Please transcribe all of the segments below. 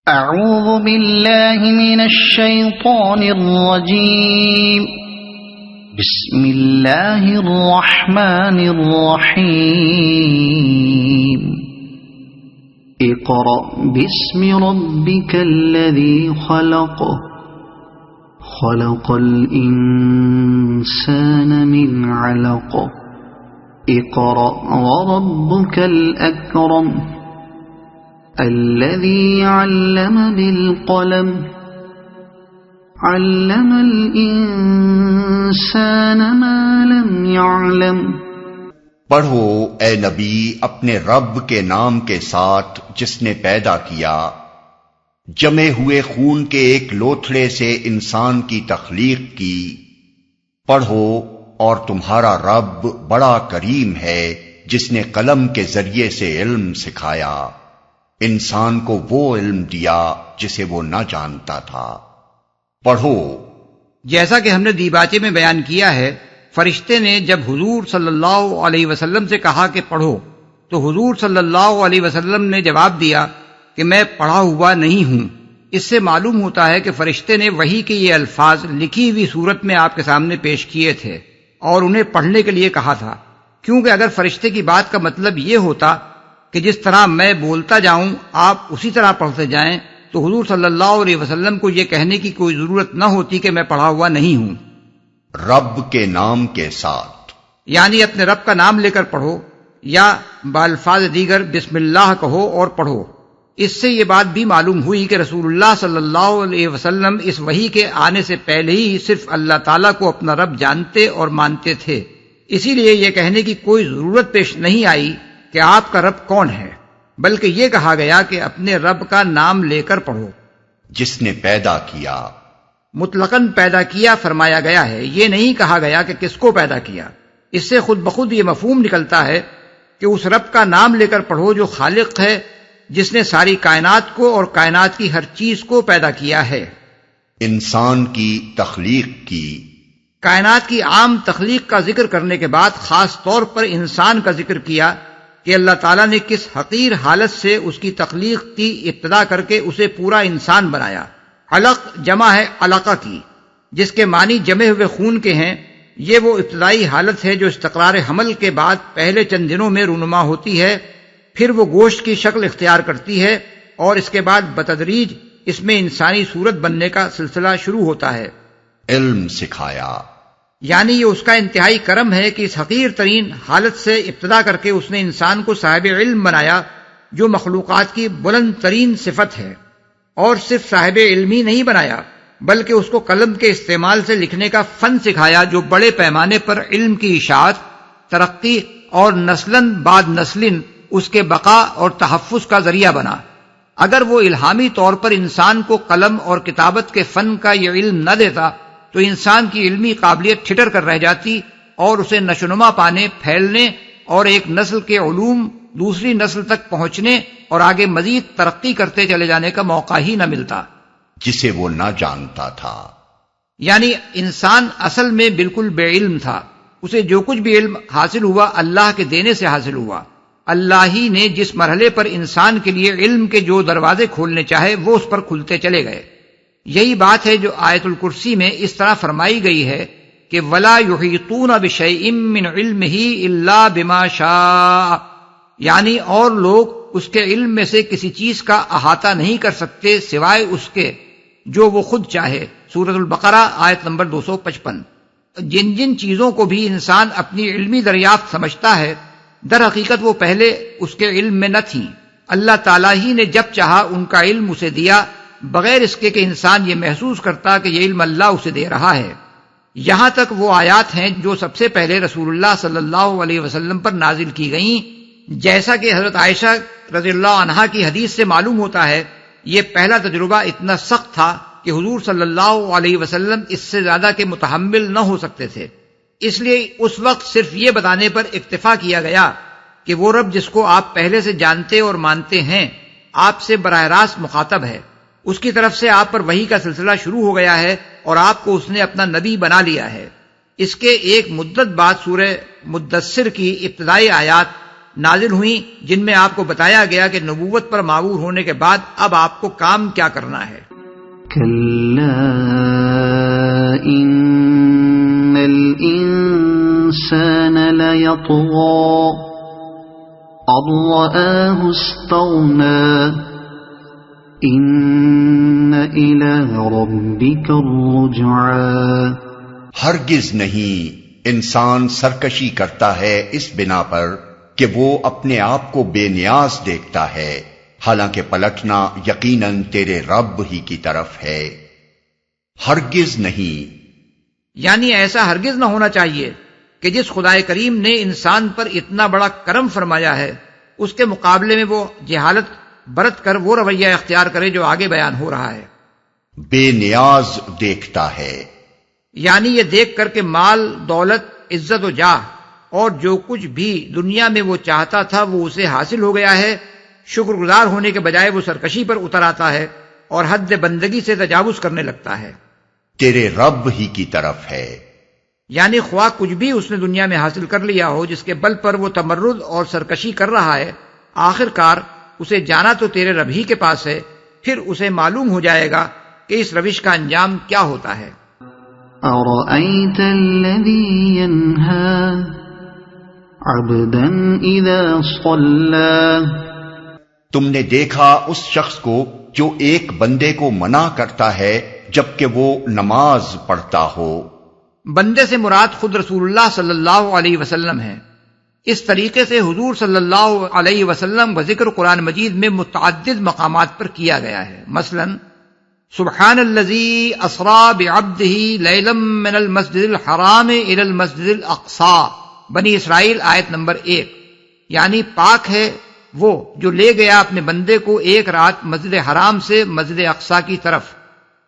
اعوذ باللہ من الشیطان الرجیم بسم اللہ الرحمن الرحیم اقرأ باسم ربک الذی خلق خلق الانسان من علق اقرأ وربک الاکرم الذي علم بالقلم علم الإنسان ما لم يعلم۔ پڑھو اے نبی اپنے رب کے نام کے ساتھ جس نے پیدا کیا، جمے ہوئے خون کے ایک لوتھڑے سے انسان کی تخلیق کی۔ پڑھو اور تمہارا رب بڑا کریم ہے جس نے قلم کے ذریعے سے علم سکھایا، انسان کو وہ علم دیا جسے وہ نہ جانتا تھا۔ پڑھو، جیسا کہ ہم نے دیباچے میں بیان کیا ہے، فرشتے نے جب حضور صلی اللہ علیہ وسلم سے کہا کہ پڑھو، تو حضور صلی اللہ علیہ وسلم نے جواب دیا کہ میں پڑھا ہوا نہیں ہوں۔ اس سے معلوم ہوتا ہے کہ فرشتے نے وحی کے یہ الفاظ لکھی ہوئی صورت میں آپ کے سامنے پیش کیے تھے اور انہیں پڑھنے کے لیے کہا تھا، کیونکہ اگر فرشتے کی بات کا مطلب یہ ہوتا کہ جس طرح میں بولتا جاؤں آپ اسی طرح پڑھتے جائیں، تو حضور صلی اللہ علیہ وسلم کو یہ کہنے کی کوئی ضرورت نہ ہوتی کہ میں پڑھا ہوا نہیں ہوں۔ رب کے نام کے ساتھ، یعنی اپنے رب کا نام لے کر پڑھو، یا بالفاظ دیگر بسم اللہ کہو اور پڑھو۔ اس سے یہ بات بھی معلوم ہوئی کہ رسول اللہ صلی اللہ علیہ وسلم اس وحی کے آنے سے پہلے ہی صرف اللہ تعالیٰ کو اپنا رب جانتے اور مانتے تھے، اسی لیے یہ کہنے کی کوئی ضرورت پیش نہیں آئی کہ آپ کا رب کون ہے، بلکہ یہ کہا گیا کہ اپنے رب کا نام لے کر پڑھو۔ جس نے پیدا کیا، مطلقاً پیدا کیا فرمایا گیا ہے، یہ نہیں کہا گیا کہ کس کو پیدا کیا۔ اس سے خود بخود یہ مفہوم نکلتا ہے کہ اس رب کا نام لے کر پڑھو جو خالق ہے، جس نے ساری کائنات کو اور کائنات کی ہر چیز کو پیدا کیا ہے۔ انسان کی تخلیق کی، کائنات کی عام تخلیق کا ذکر کرنے کے بعد خاص طور پر انسان کا ذکر کیا کہ اللہ تعالیٰ نے کس حقیر حالت سے اس کی تخلیق کی ابتدا کر کے اسے پورا انسان بنایا۔ علق جمع ہے علقہ کی، جس کے معنی جمے ہوئے خون کے ہیں۔ یہ وہ ابتدائی حالت ہے جو استقرار حمل کے بعد پہلے چند دنوں میں رونما ہوتی ہے، پھر وہ گوشت کی شکل اختیار کرتی ہے اور اس کے بعد بتدریج اس میں انسانی صورت بننے کا سلسلہ شروع ہوتا ہے۔ علم سکھایا، یعنی یہ اس کا انتہائی کرم ہے کہ اس حقیر ترین حالت سے ابتدا کر کے اس نے انسان کو صاحب علم بنایا، جو مخلوقات کی بلند ترین صفت ہے، اور صرف صاحب علم ہی نہیں بنایا بلکہ اس کو قلم کے استعمال سے لکھنے کا فن سکھایا، جو بڑے پیمانے پر علم کی اشاعت، ترقی اور نسلاً بعد نسلن اس کے بقا اور تحفظ کا ذریعہ بنا۔ اگر وہ الہامی طور پر انسان کو قلم اور کتابت کے فن کا یہ علم نہ دیتا تو انسان کی علمی قابلیت ٹھٹر کر رہ جاتی اور اسے نشوونما پانے، پھیلنے اور ایک نسل کے علوم دوسری نسل تک پہنچنے اور آگے مزید ترقی کرتے چلے جانے کا موقع ہی نہ ملتا، جسے وہ نہ جانتا تھا۔ یعنی انسان اصل میں بالکل بے علم تھا، اسے جو کچھ بھی علم حاصل ہوا اللہ کے دینے سے حاصل ہوا۔ اللہ ہی نے جس مرحلے پر انسان کے لیے علم کے جو دروازے کھولنے چاہے وہ اس پر کھلتے چلے گئے۔ یہی بات ہے جو آیت الکرسی میں اس طرح فرمائی گئی ہے کہ وَلَا يُحِيطُونَ بِشَيْءٍ مِّنْ عِلْمِهِ إِلَّا بِمَا شَاءَ، یعنی اور لوگ اس کے علم میں سے کسی چیز کا احاطہ نہیں کر سکتے سوائے اس کے جو وہ خود چاہے۔ سورۃ البقرہ آیت نمبر 255۔ جن جن چیزوں کو بھی انسان اپنی علمی دریافت سمجھتا ہے، در حقیقت وہ پہلے اس کے علم میں نہ تھیں، اللہ تعالیٰ ہی نے جب چاہا ان کا علم اسے دیا، بغیر اس کے کہ انسان یہ محسوس کرتا کہ یہ علم اللہ اسے دے رہا ہے۔ یہاں تک وہ آیات ہیں جو سب سے پہلے رسول اللہ صلی اللہ علیہ وسلم پر نازل کی گئیں، جیسا کہ حضرت عائشہ رضی اللہ عنہا کی حدیث سے معلوم ہوتا ہے۔ یہ پہلا تجربہ اتنا سخت تھا کہ حضور صلی اللہ علیہ وسلم اس سے زیادہ کے متحمل نہ ہو سکتے تھے، اس لیے اس وقت صرف یہ بتانے پر اکتفا کیا گیا کہ وہ رب جس کو آپ پہلے سے جانتے اور مانتے ہیں آپ سے براہ راست مخاطب ہے، اس کی طرف سے آپ پر وحی کا سلسلہ شروع ہو گیا ہے اور آپ کو اس نے اپنا نبی بنا لیا ہے۔ اس کے ایک مدت بعد سورہ مدثر کی ابتدائی آیات نازل ہوئیں جن میں آپ کو بتایا گیا کہ نبوت پر معمور ہونے کے بعد اب آپ کو کام کیا کرنا ہے۔ كلا إن الإنسان ليطغى أن رآه استغنى إن إلى ربك الرجعى۔ ہرگز نہیں، انسان سرکشی کرتا ہے اس بنا پر کہ وہ اپنے آپ کو بے نیاز دیکھتا ہے، حالانکہ پلٹنا یقیناً تیرے رب ہی کی طرف ہے۔ ہرگز نہیں، یعنی ایسا ہرگز نہ ہونا چاہیے کہ جس خدائے کریم نے انسان پر اتنا بڑا کرم فرمایا ہے اس کے مقابلے میں وہ جہالت برت کر وہ رویہ اختیار کرے جو آگے بیان ہو رہا ہے۔ بے نیاز دیکھتا ہے، یعنی یہ دیکھ کر کہ مال، دولت، عزت و جاہ اور جو کچھ بھی دنیا میں وہ چاہتا تھا وہ اسے حاصل ہو گیا ہے، شکر گزار ہونے کے بجائے وہ سرکشی پر اتر آتا ہے اور حد بندگی سے تجاوز کرنے لگتا ہے۔ تیرے رب ہی کی طرف ہے، یعنی خواہ کچھ بھی اس نے دنیا میں حاصل کر لیا ہو جس کے بل پر وہ تمرد اور سرکشی کر رہا ہے، آخر کار اسے جانا تو تیرے رب ہی کے پاس ہے، پھر اسے معلوم ہو جائے گا کہ اس روش کا انجام کیا ہوتا ہے۔ أرأيت الذي ينهى عبدا إذا صلى۔ تم نے دیکھا اس شخص کو جو ایک بندے کو منع کرتا ہے جبکہ وہ نماز پڑھتا ہو۔ بندے سے مراد خود رسول اللہ صلی اللہ علیہ وسلم ہے۔ اس طریقے سے حضور صلی اللہ علیہ وسلم کا ذکر قرآن مجید میں متعدد مقامات پر کیا گیا ہے، مثلا سبحان الذی اسری بعبدہ لیلا من المسجد الحرام الی المسجد الاقصی، بنی اسرائیل آیت نمبر 1، یعنی پاک ہے وہ جو لے گیا اپنے بندے کو ایک رات مسجد حرام سے مسجد اقصی کی طرف۔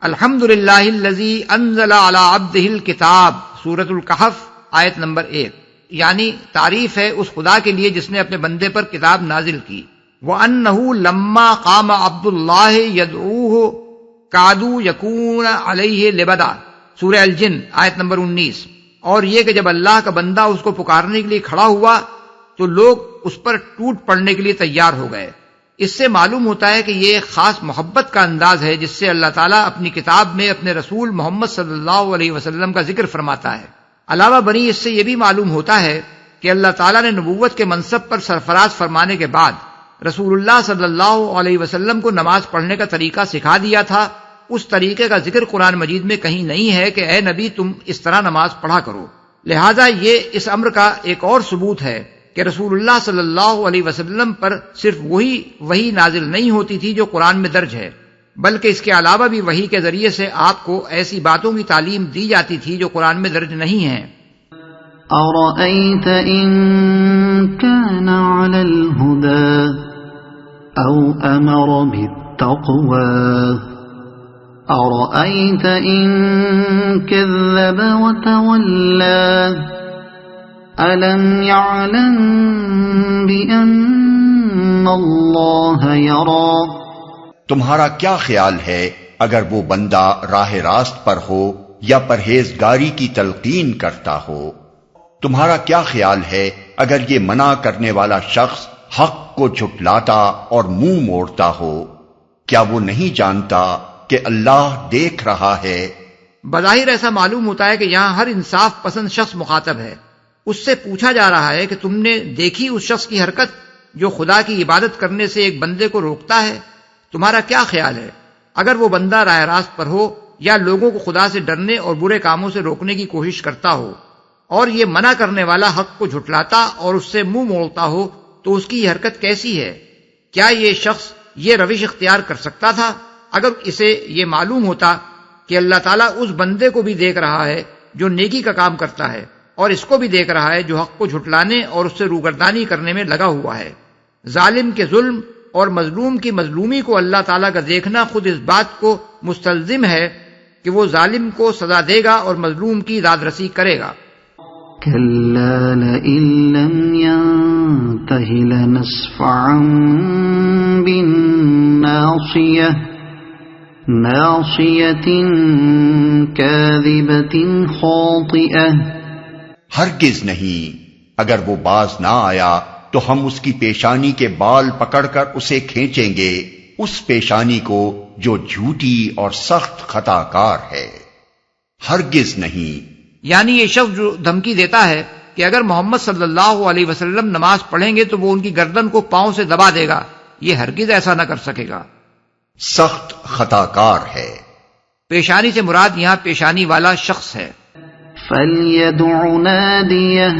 الحمدللہ الذی انزل علی عبدہ الکتاب، سورۃ الکہف آیت نمبر 1، یعنی تعریف ہے اس خدا کے لیے جس نے اپنے بندے پر کتاب نازل کی۔ وَأَنَّهُ لَمَّا قَامَ عَبْدُ اللَّهِ يَدْعُوهُ کادو یکون علیہ لبدا، سورہ الجن آیت نمبر 19، اور یہ کہ جب اللہ کا بندہ اس کو پکارنے کے لیے کھڑا ہوا تو لوگ اس پر ٹوٹ پڑنے کے لیے تیار ہو گئے۔ اس سے معلوم ہوتا ہے کہ یہ ایک خاص محبت کا انداز ہے جس سے اللہ تعالیٰ اپنی کتاب میں اپنے رسول محمد صلی اللہ علیہ وسلم کا ذکر فرماتا ہے۔ علاوہ بری اس سے یہ بھی معلوم ہوتا ہے کہ اللہ تعالیٰ نے نبوت کے منصب پر سرفراز فرمانے کے بعد رسول اللہ صلی اللہ علیہ وسلم کو نماز پڑھنے کا طریقہ سکھا دیا تھا۔ اس طریقے کا ذکر قرآن مجید میں کہیں نہیں ہے کہ اے نبی تم اس طرح نماز پڑھا کرو، لہذا یہ اس امر کا ایک اور ثبوت ہے کہ رسول اللہ صلی اللہ علیہ وسلم پر صرف وہی نازل نہیں ہوتی تھی جو قرآن میں درج ہے، بلکہ اس کے علاوہ بھی وحی کے ذریعے سے آپ کو ایسی باتوں کی تعلیم دی جاتی تھی جو قرآن میں درج نہیں ہیں۔ أرأيت إن كان على الهدى أو أمر بالتقوى أرأيت إن كذب وتولى ألم يعلم بأن الله يرى۔ تمہارا کیا خیال ہے اگر وہ بندہ راہ راست پر ہو یا پرہیزگاری کی تلقین کرتا ہو؟ تمہارا کیا خیال ہے اگر یہ منع کرنے والا شخص حق کو جھٹلاتا اور منہ موڑتا ہو؟ کیا وہ نہیں جانتا کہ اللہ دیکھ رہا ہے؟ بظاہر ایسا معلوم ہوتا ہے کہ یہاں ہر انصاف پسند شخص مخاطب ہے۔ اس سے پوچھا جا رہا ہے کہ تم نے دیکھی اس شخص کی حرکت جو خدا کی عبادت کرنے سے ایک بندے کو روکتا ہے؟ تمہارا کیا خیال ہے اگر وہ بندہ راہ راست پر ہو یا لوگوں کو خدا سے ڈرنے اور برے کاموں سے روکنے کی کوشش کرتا ہو، اور یہ منع کرنے والا حق کو جھٹلاتا اور اس سے منہ موڑتا ہو، تو اس کی یہ حرکت کیسی ہے؟ کیا یہ شخص یہ روش اختیار کر سکتا تھا؟ اگر اسے یہ معلوم ہوتا کہ اللہ تعالیٰ اس بندے کو بھی دیکھ رہا ہے جو نیکی کا کام کرتا ہے، اور اس کو بھی دیکھ رہا ہے جو حق کو جھٹلانے اور اس سے روگردانی کرنے میں لگا ہوا ہے۔ ظالم کے ظلم اور مظلوم کی مظلومی کو اللہ تعالیٰ کا دیکھنا خود اس بات کو مستلزم ہے کہ وہ ظالم کو سزا دے گا اور مظلوم کی داد رسی کرے گا۔ كلا لئن لم ينته لنسفعا بالناصية ناصية كاذبة خاطئة۔ ہرگز نہیں، اگر وہ باز نہ آیا تو ہم اس کی پیشانی کے بال پکڑ کر اسے کھینچیں گے، اس پیشانی کو جو جھوٹی اور سخت خطا کار ہے۔ ہرگز نہیں، یعنی یہ شخص جو دھمکی دیتا ہے کہ اگر محمد صلی اللہ علیہ وسلم نماز پڑھیں گے تو وہ ان کی گردن کو پاؤں سے دبا دے گا، یہ ہرگز ایسا نہ کر سکے گا، سخت خطا کار ہے۔ پیشانی سے مراد یہاں پیشانی والا شخص ہے۔ فَلْيَدْعُ نَادِيَهُ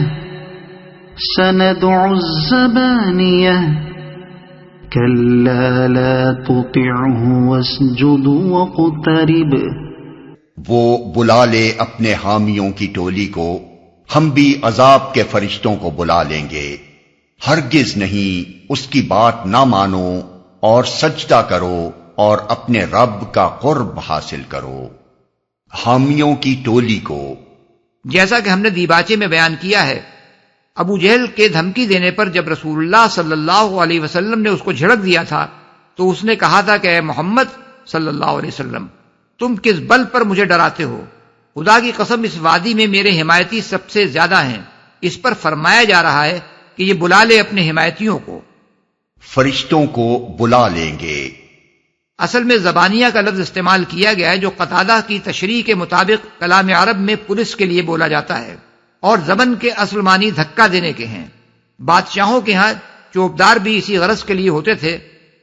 سَنَدْعُ الزَّبَانِيَةَ كَلَّا لَا تُطِعْهُ وَاسْجُدْ وَاقْتَرِبْ۔ وہ بلا لے اپنے حامیوں کی ٹولی کو، ہم بھی عذاب کے فرشتوں کو بلا لیں گے، ہرگز نہیں اس کی بات نہ مانو اور سجدہ کرو اور اپنے رب کا قرب حاصل کرو۔ حامیوں کی ٹولی کو، جیسا کہ ہم نے دیباچے میں بیان کیا ہے، ابو جہل کے دھمکی دینے پر جب رسول اللہ صلی اللہ علیہ وسلم نے اس کو جھڑک دیا تھا تو اس نے کہا تھا کہ اے محمد صلی اللہ علیہ وسلم، تم کس بل پر مجھے ڈراتے ہو؟ خدا کی قسم اس وادی میں میرے حمایتی سب سے زیادہ ہیں۔ اس پر فرمایا جا رہا ہے کہ یہ بلا لے اپنے حمایتیوں کو، فرشتوں کو بلا لیں گے۔ اصل میں زبانیہ کا لفظ استعمال کیا گیا ہے جو قتادہ کی تشریح کے مطابق کلام عرب میں پولیس کے لیے بولا جاتا ہے، اور زبن کے اصل معنی دھکا دینے کے ہیں۔ بادشاہوں کے ہاں چوبدار بھی اسی غرض کے لیے ہوتے تھے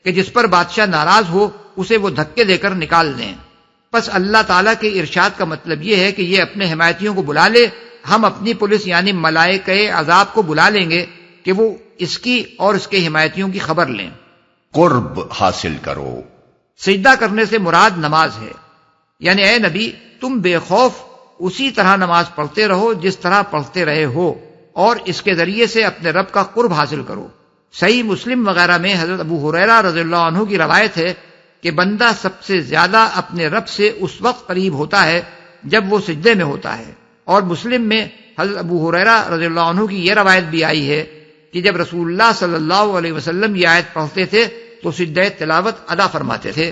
کہ جس پر بادشاہ ناراض ہو اسے وہ دھکے دے کر نکال دیں۔ پس اللہ تعالیٰ کے ارشاد کا مطلب یہ ہے کہ یہ اپنے حمایتیوں کو بلا لے، ہم اپنی پولیس یعنی ملائکہ عذاب کو بلا لیں گے کہ وہ اس کی اور اس کے حمایتیوں کی خبر لیں۔ قرب حاصل کرو، سجدہ کرنے سے مراد نماز ہے، یعنی اے نبی تم بے خوف اسی طرح نماز پڑھتے رہو جس طرح پڑھتے رہے ہو، اور اس کے ذریعے سے اپنے رب کا قرب حاصل کرو۔ صحیح مسلم وغیرہ میں حضرت ابو ہریرہ رضی اللہ عنہ کی روایت ہے کہ بندہ سب سے زیادہ اپنے رب سے اس وقت قریب ہوتا ہے جب وہ سجدے میں ہوتا ہے، اور مسلم میں حضرت ابو ہریرہ رضی اللہ عنہ کی یہ روایت بھی آئی ہے کہ جب رسول اللہ صلی اللہ علیہ وسلم یہ آیت پڑھتے تھے تو سجدہ تلاوت ادا فرماتے تھے۔